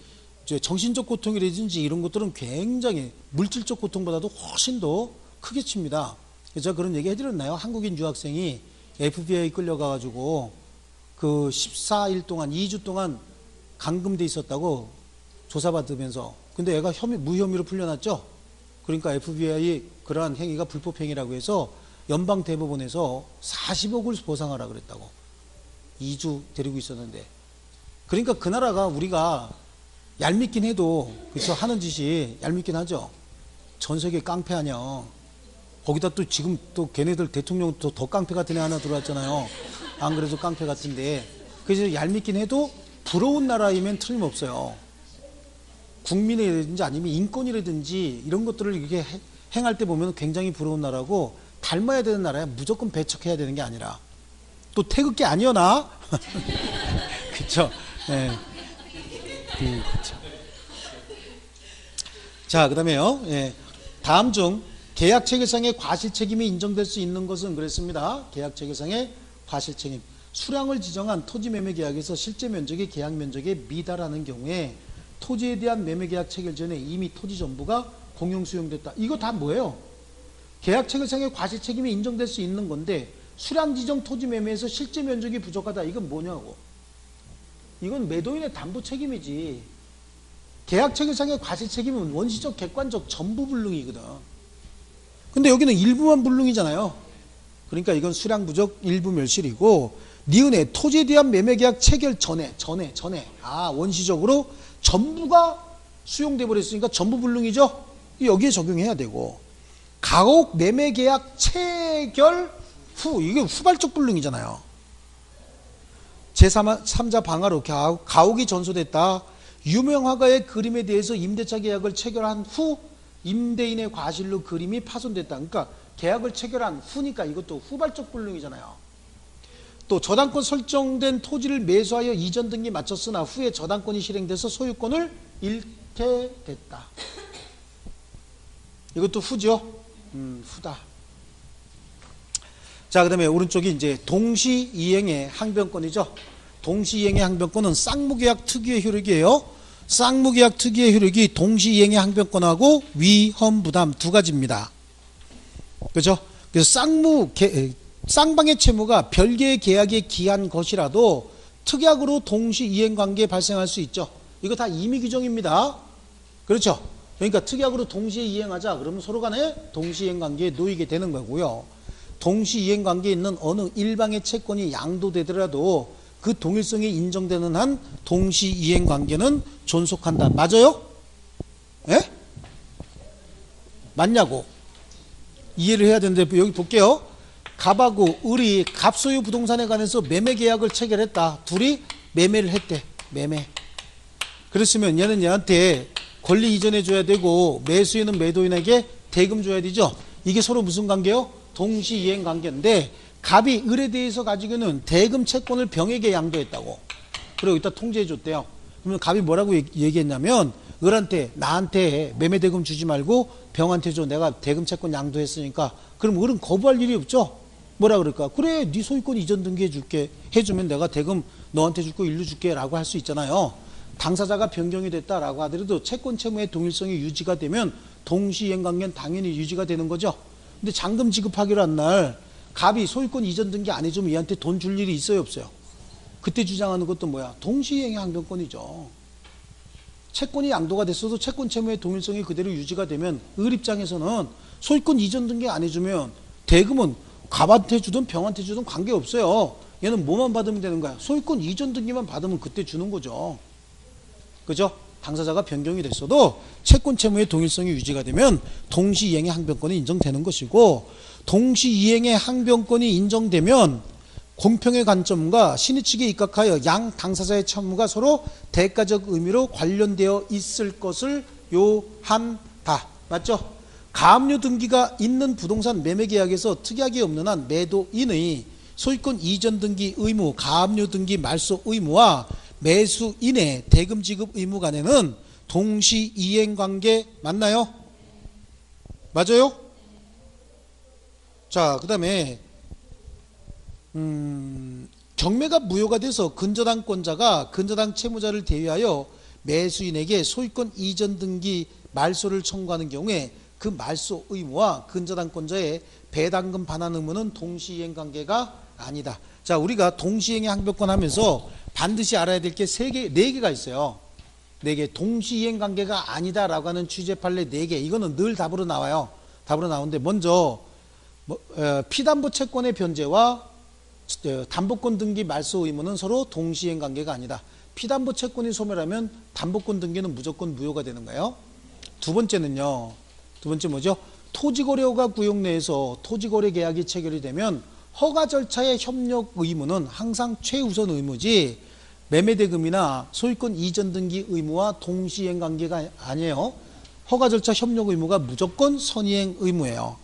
정신적 고통이라든지 이런 것들은 굉장히 물질적 고통보다도 훨씬 더 크게 칩니다. 제가 그런 얘기 해드렸나요? 한국인 유학생이 FBI 끌려가가지고 그 14일 동안 2주 동안 감금돼 있었다고 조사받으면서, 근데 애가 무혐의로 풀려났죠. 그러니까 FBI 그러한 행위가 불법행위라고 해서 연방대법원에서 40억을 보상하라 그랬다고. 2주 데리고 있었는데. 그러니까 그 나라가 우리가 얄밉긴 해도, 그렇죠, 하는 짓이 얄밉긴 하죠. 전 세계 깡패 아니야. 거기다 또 지금 또 걔네들 대통령 또 더 깡패 같은 애 하나 들어왔잖아요. 안 그래도 깡패 같은데. 그래서 얄밉긴 해도 부러운 나라이면 틀림없어요. 국민이라든지 아니면 인권이라든지 이런 것들을 이렇게 행할 때 보면 굉장히 부러운 나라고, 닮아야 되는 나라야. 무조건 배척해야 되는 게 아니라. 또 태극기 아니여나? 그쵸? 네. 그쵸. 자, 그 다음에요. 예. 다음 중 계약 체결상의 과실 책임이 인정될 수 있는 것은 그랬습니다. 계약 체결상의 과실 책임. 수량을 지정한 토지 매매 계약에서 실제 면적이 계약 면적에 미달하는 경우에 토지에 대한 매매 계약 체결 전에 이미 토지 전부가 공용 수용됐다. 이거 다 뭐예요? 계약 체결상의 과실 책임이 인정될 수 있는 건데, 수량 지정 토지 매매에서 실제 면적이 부족하다. 이건 뭐냐고. 이건 매도인의 담보 책임이지. 계약 체결상의 과실 책임은 원시적, 객관적 전부 불능이거든. 근데 여기는 일부만 불능이잖아요. 그러니까 이건 수량 부족, 일부 멸실이고, 니은의 토지에 대한 매매 계약 체결 전에. 원시적으로 전부가 수용돼 버렸으니까 전부 불능이죠. 여기에 적용해야 되고, 가옥 매매 계약 체결 후, 이게 후발적 불능이잖아요. 제3자 방화로 가옥이 전소됐다. 유명 화가의 그림에 대해서 임대차 계약을 체결한 후 임대인의 과실로 그림이 파손됐다. 그러니까 계약을 체결한 후니까 이것도 후발적 불능이잖아요. 또 저당권 설정된 토지를 매수하여 이전 등기 마쳤으나 후에 저당권이 실행돼서 소유권을 잃게 됐다. 이것도 후죠. 후다. 자, 그 다음에 오른쪽이 이제 동시이행의 항변권이죠. 동시이행의 항변권은 쌍무계약 특유의 효력이에요. 쌍무계약 특유의 효력이 동시이행의 항변권하고 위험부담 두 가지입니다. 그렇죠? 그래서 쌍방의 채무가 별개의 계약에 기한 것이라도 특약으로 동시이행 관계에 발생할 수 있죠. 이거 다 임의 규정입니다. 그렇죠? 그러니까 특약으로 동시에 이행하자 그러면 서로 간에 동시이행 관계에 놓이게 되는 거고요. 동시이행 관계에 있는 어느 일방의 채권이 양도되더라도 그 동일성이 인정되는 한 동시이행 관계는 존속한다. 맞아요? 예? 맞냐고. 이해를 해야 되는데 여기 볼게요. 갑하고 을이 갑소유 부동산에 관해서 매매 계약을 체결했다. 둘이 매매를 했대. 매매. 그랬으면 얘는 얘한테 권리 이전해 줘야 되고, 매수인은 매도인에게 대금 줘야 되죠. 이게 서로 무슨 관계요? 동시이행 관계인데, 갑이 을에 대해서 가지고는 대금 채권을 병에게 양도했다고. 그리고 이따 통지해 줬대요. 그러면 갑이 뭐라고 얘기했냐면, 을한테 나한테 매매 대금 주지 말고 병한테 줘. 내가 대금 채권 양도했으니까. 그럼 을은 거부할 일이 없죠. 뭐라 그럴까? 그래, 네 소유권 이전 등기해 줄게. 해주면 내가 대금 너한테 줄거 일로 줄게 라고 할 수 있잖아요. 당사자가 변경이 됐다라고 하더라도 채권 채무의 동일성이 유지가 되면 동시이행 관계는 당연히 유지가 되는 거죠. 근데 잔금 지급하기로 한 날 갑이 소유권 이전 등기 안 해주면 얘한테 돈 줄 일이 있어요, 없어요? 그때 주장하는 것도 뭐야? 동시이행의 항변권이죠. 채권이 양도가 됐어도 채권 채무의 동일성이 그대로 유지가 되면 을 입장에서는 소유권 이전 등기 안 해주면 대금은 갑한테 주든 병한테 주든 관계없어요. 얘는 뭐만 받으면 되는 거야? 소유권 이전 등기만 받으면 그때 주는 거죠. 그죠? 당사자가 변경이 됐어도 채권 채무의 동일성이 유지가 되면 동시이행의 항변권이 인정되는 것이고, 동시이행의 항변권이 인정되면 공평의 관점과 신의 측에 입각하여 양 당사자의 채무가 서로 대가적 의미로 관련되어 있을 것을 요한다. 맞죠? 가압류 등기가 있는 부동산 매매 계약에서 특약이 없는 한 매도인의 소유권 이전 등기 의무, 가압류 등기 말소 의무와 매수인의 대금 지급 의무 간에는 동시이행 관계 맞나요? 맞아요? 자, 그 다음에 경매가 무효가 돼서 근저당권자가 근저당 채무자를 대위하여 매수인에게 소유권 이전 등기 말소를 청구하는 경우에 그 말소 의무와 근저당권자의 배당금 반환 의무는 동시이행 관계가 아니다. 자, 우리가 동시이행의 항변권 하면서 반드시 알아야 될 게 네 개가 있어요. 4개. 동시이행 관계가 아니다라고 하는 취재 판례 4개. 이거는 늘 답으로 나와요. 답으로 나오는데, 먼저 피담보 채권의 변제와 담보권 등기 말소 의무는 서로 동시이행 관계가 아니다. 피담보 채권이 소멸하면 담보권 등기는 무조건 무효가 되는 거예요. 두 번째는요, 두 번째 뭐죠? 토지거래허가 구역 내에서 토지거래 계약이 체결이 되면 허가 절차의 협력 의무는 항상 최우선 의무지 매매대금이나 소유권 이전 등기 의무와 동시행 관계가 아니에요. 허가 절차 협력 의무가 무조건 선의행 의무예요.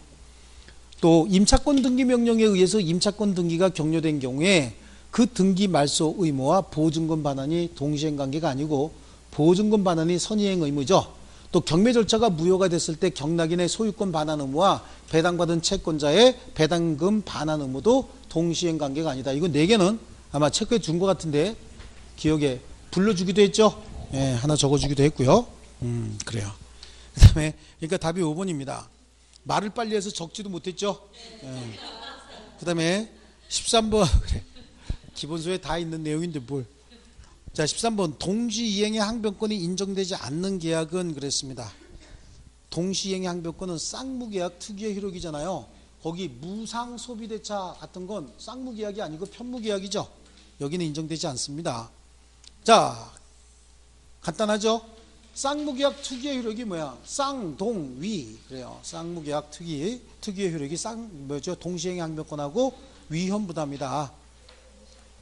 또 임차권 등기 명령에 의해서 임차권 등기가 격려된 경우에 그 등기 말소 의무와 보증금 반환이 동시행 관계가 아니고 보증금 반환이 선의행 의무죠. 또 경매 절차가 무효가 됐을 때 경락인의 소유권 반환 의무와 배당받은 채권자의 배당금 반환 의무도 동시행 관계가 아니다. 이거 4개는 아마 체크해 준 것 같은데 기억에 불러주기도 했죠. 예, 하나 적어주기도 했고요. 그래요. 그 다음에 그러니까 답이 5번입니다. 말을 빨리 해서 적지도 못했죠. 예. 그 다음에 13번 그래. 기본서에 다 있는 내용인데 뭘. 자, 13번 동시이행의 항변권이 인정되지 않는 계약은 그랬습니다. 동시이행의 항변권은 쌍무계약 특유의 효력이잖아요. 거기 무상소비대차 같은 건 쌍무계약이 아니고 편무계약이죠. 여기는 인정되지 않습니다. 자, 간단하죠? 쌍무계약 특유의 효력이 뭐야? 쌍동위 그래요. 쌍무계약 특유의 효력이 뭐죠? 동시행의 항변권하고 위헌부담이다.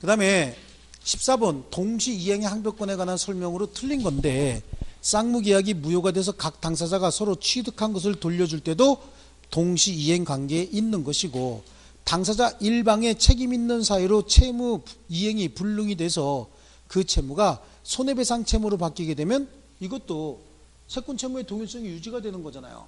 그 다음에 14번 동시이행의 항변권에 관한 설명으로 틀린 건데 쌍무계약이 무효가 돼서 각 당사자가 서로 취득한 것을 돌려줄 때도 동시이행 관계에 있는 것이고 당사자 일방의 책임 있는 사유로 채무 이행이 불능이 돼서 그 채무가 손해배상 채무로 바뀌게 되면 이것도 채권 채무의 동일성이 유지가 되는 거잖아요.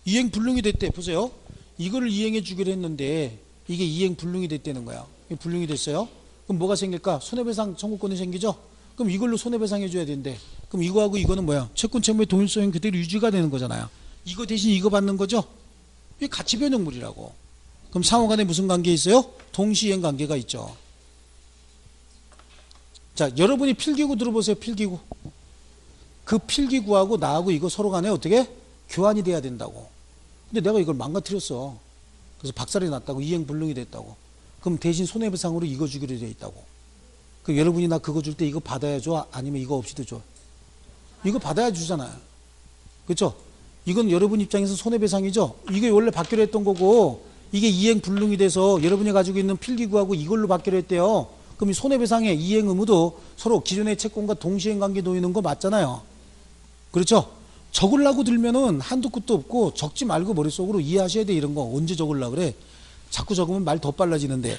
이행 불능이 됐대. 보세요. 이거를 이행해 주기로 했는데 이게 이행 불능이 됐다는 거야. 불능이 됐어요. 그럼 뭐가 생길까? 손해배상 청구권이 생기죠? 그럼 이걸로 손해배상 해줘야 되는데 그럼 이거하고 이거는 뭐야? 채권 채무의 동일성이 그대로 유지가 되는 거잖아요. 이거 대신 이거 받는 거죠? 이게 가치 변형물이라고. 그럼 상호간에 무슨 관계 있어요? 동시이행 관계가 있죠. 자, 여러분이 필기구 들어보세요. 필기구. 그 필기구하고 나하고 이거 서로 간에 어떻게? 교환이 돼야 된다고. 근데 내가 이걸 망가뜨렸어. 그래서 박살이 났다고. 이행 불능이 됐다고. 그럼 대신 손해배상으로 이거 주기로 돼 있다고. 그럼 여러분이 나 그거 줄 때 이거 받아야 줘? 아니면 이거 없이도 줘? 이거 받아야 주잖아요. 그렇죠? 이건 여러분 입장에서 손해배상이죠? 이게 원래 받기로 했던 거고 이게 이행 불능이 돼서 여러분이 가지고 있는 필기구하고 이걸로 받기로 했대요. 그럼 이 손해배상의 이행 의무도 서로 기존의 채권과 동시행 관계 놓이는 거 맞잖아요. 그렇죠? 적으려고 들면은 한도 끝도 없고 적지 말고 머릿속으로 이해하셔야 돼. 이런 거 언제 적으려고 그래? 자꾸 적으면 말 더 빨라지는데.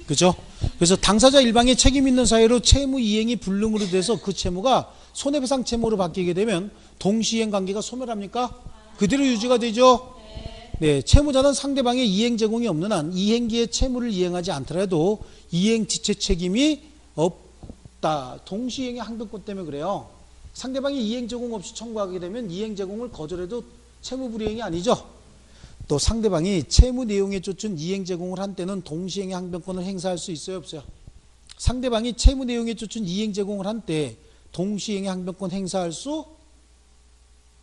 그렇죠? 그래서 당사자 일방의 책임 있는 사유로 채무 이행이 불능으로 돼서 그 채무가 손해배상 채무로 바뀌게 되면 동시이행 관계가 소멸합니까? 그대로 유지가 되죠? 네, 채무자는 상대방의 이행 제공이 없는 한 이행기에 채무를 이행하지 않더라도 이행 지체 책임이 없다. 동시이행의 항변권 때문에 그래요. 상대방이 이행 제공 없이 청구하게 되면 이행 제공을 거절해도 채무 불이행이 아니죠. 또 상대방이 채무 내용에 쫓은 이행 제공을 한 때는 동시행의 항변권을 행사할 수 있어요, 없어요? 상대방이 채무 내용에 쫓은 이행 제공을 한 때 동시행의 항변권 행사할 수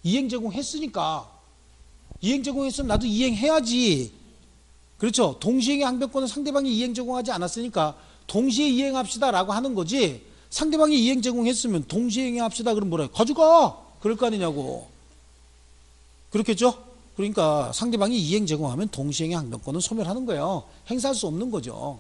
이행 제공했으니까 이행 제공했으면 나도 이행해야지. 그렇죠? 동시행의 항변권은 상대방이 이행 제공하지 않았으니까 동시에 이행합시다라고 하는 거지. 상대방이 이행 제공했으면 동시에 이행합시다 그러면 뭐라 해? 가져가! 그럴 거 아니냐고. 그렇겠죠? 그러니까 상대방이 이행 제공하면 동시행의 항변권은 소멸하는 거예요. 행사할 수 없는 거죠.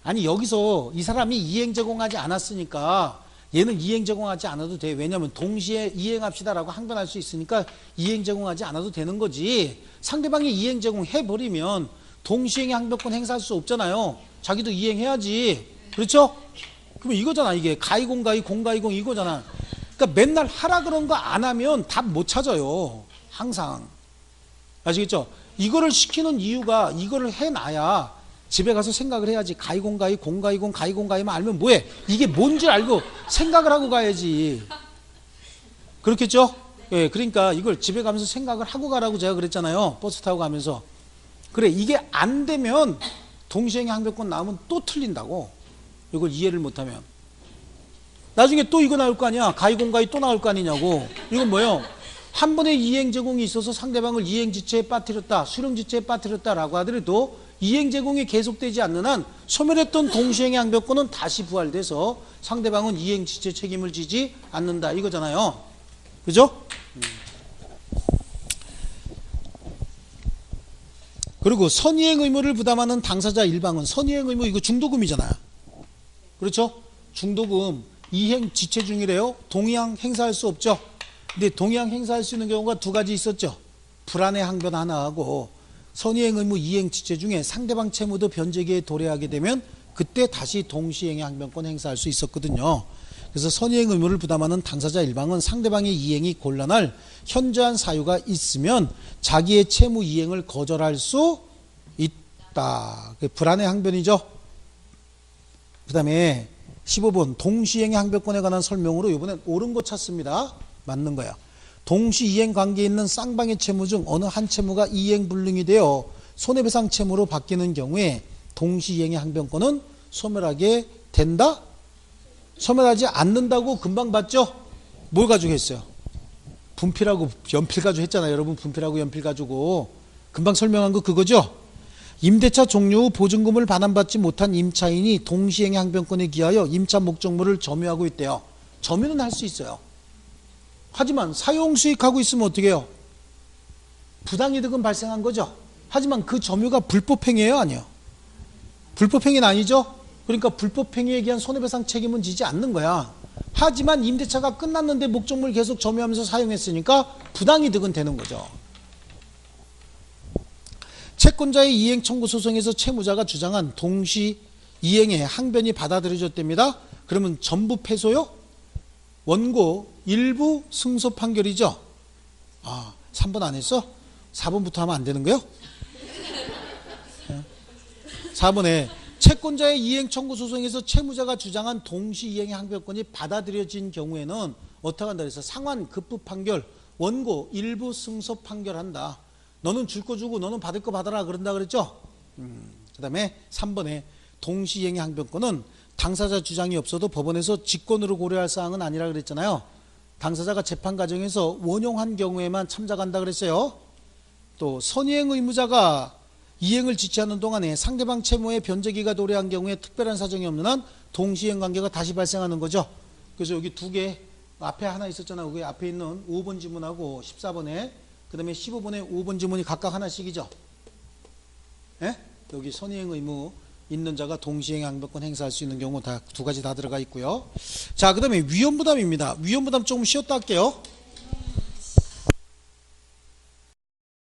아니 여기서 이 사람이 이행 제공하지 않았으니까 얘는 이행 제공하지 않아도 돼. 왜냐하면 동시에 이행합시다라고 항변할 수 있으니까 이행 제공하지 않아도 되는 거지. 상대방이 이행 제공해버리면 동시행의 항변권 행사할 수 없잖아요. 자기도 이행해야지. 그렇죠? 그럼 이거잖아. 이게 가이공가이 공가이공 이거잖아. 그러니까 맨날 하라 그런 거 안 하면 답 못 찾아요. 항상. 아시겠죠? 이거를 시키는 이유가 이거를 해놔야 집에 가서 생각을 해야지. 가이공가이 공가이공 가이공가이만 알면 뭐해? 이게 뭔지 알고 생각을 하고 가야지. 그렇겠죠? 예, 그러니까 이걸 집에 가면서 생각을 하고 가라고 제가 그랬잖아요. 버스 타고 가면서. 그래, 이게 안 되면 동시행의 항변권 나오면 또 틀린다고. 이걸 이해를 못하면. 나중에 또 이거 나올 거 아니야. 가이공가이 또 나올 거 아니냐고. 이건 뭐예요? 한 번의 이행 제공이 있어서 상대방을 이행 지체에 빠뜨렸다, 수령 지체에 빠뜨렸다라고 하더라도 이행 제공이 계속되지 않는 한 소멸했던 동시행의 항변권은 다시 부활돼서 상대방은 이행 지체 책임을 지지 않는다 이거잖아요. 그죠? 그리고 선의행 의무를 부담하는 당사자 일방은 선의행 의무 이거 중도금이잖아요. 그렇죠? 중도금 이행 지체 중이래요. 동의항 행사할 수 없죠. 근데 동의항 행사할 수 있는 경우가 두 가지 있었죠. 불안의 항변 하나하고 선의행 의무 이행 지체 중에 상대방 채무도 변제기에 도래하게 되면 그때 다시 동시행의 항변권 행사할 수 있었거든요. 그래서 선의행 의무를 부담하는 당사자 일방은 상대방의 이행이 곤란할 현저한 사유가 있으면 자기의 채무 이행을 거절할 수 있다. 불안의 항변이죠. 그 다음에 15번 동시행의 항변권에 관한 설명으로 이번엔 옳은 거 찾습니다. 맞는 거야. 동시이행 관계에 있는 쌍방의 채무 중 어느 한 채무가 이행 불능이 되어 손해배상 채무로 바뀌는 경우에 동시이행의 항변권은 소멸하게 된다? 소멸하지 않는다고 금방 봤죠? 뭘 가지고 했어요? 분필하고 연필 가지고 했잖아요. 여러분 분필하고 연필 가지고 금방 설명한 거 그거죠? 임대차 종료 후 보증금을 반환받지 못한 임차인이 동시행의 항변권에 기하여 임차 목적물을 점유하고 있대요. 점유는 할 수 있어요. 하지만 사용수익하고 있으면 어떻게 해요? 부당이득은 발생한 거죠. 하지만 그 점유가 불법행위예요? 아니에요? 불법행위는 아니죠? 그러니까 불법행위에 기한 손해배상 책임은 지지 않는 거야. 하지만 임대차가 끝났는데 목적물 계속 점유하면서 사용했으니까 부당이득은 되는 거죠. 채권자의 이행 청구 소송에서 채무자가 주장한 동시 이행의 항변이 받아들여졌답니다. 그러면 전부 패소요? 원고 일부 승소 판결이죠. 3번 안 했어? 4번부터 하면 안 되는 거요? 4번에 채권자의 이행 청구 소송에서 채무자가 주장한 동시 이행의 항변권이 받아들여진 경우에는 어떻게 한다 그래서 상환 급부 판결 원고 일부 승소 판결한다. 너는 줄 거 주고 너는 받을 거 받아라 그런다 그랬죠. 그 다음에 3번에 동시 이행의 항변권은 당사자 주장이 없어도 법원에서 직권으로 고려할 사항은 아니라 그랬잖아요. 당사자가 재판 과정에서 원용한 경우에만 참작한다 그랬어요. 또 선의행 의무자가 이행을 지체하는 동안에 상대방 채무의 변제기가 도래한 경우에 특별한 사정이 없는 한 동시이행 관계가 다시 발생하는 거죠. 그래서 여기 두 개 앞에 하나 있었잖아요. 여기 앞에 있는 5번 지문하고 14번에 그 다음에 15번에 5번 지문이 각각 하나씩이죠. 예? 여기 선의행 의무 있는 자가 동시행 항변권 행사할 수 있는 경우 다 두 가지 다 들어가 있고요. 자, 그 다음에 위험부담입니다. 위험부담 조금 쉬었다 할게요.